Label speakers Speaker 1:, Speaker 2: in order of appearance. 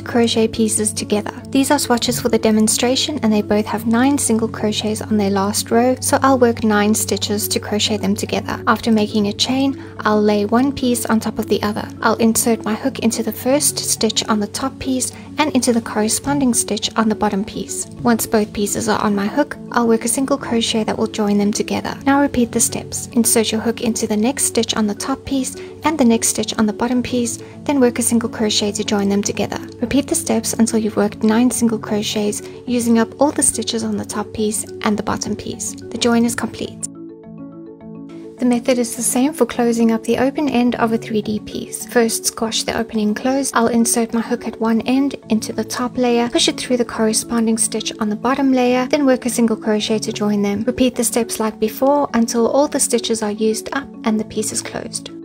Speaker 1: crochet pieces together. These are swatches for the demonstration and they both have 9 single crochets on their last row, so I'll work 9 stitches to crochet them together. After making a chain, I'll lay one piece on top of the other. I'll insert my hook into the first stitch on the top piece and into the corresponding stitch on the bottom piece. Once both pieces are on my hook, I'll work a single crochet that will join them together. Now repeat the steps. Insert your hook into the next stitch on the top piece and the next stitch on the bottom piece, then work a single crochet to join them together. Repeat the steps until you've worked 9 single crochets, using up all the stitches on the top piece and the bottom piece. The join is complete. The method is the same for closing up the open end of a 3D piece. First, squash the opening closed. I'll insert my hook at one end into the top layer, push it through the corresponding stitch on the bottom layer, then work a single crochet to join them. Repeat the steps like before until all the stitches are used up and the piece is closed.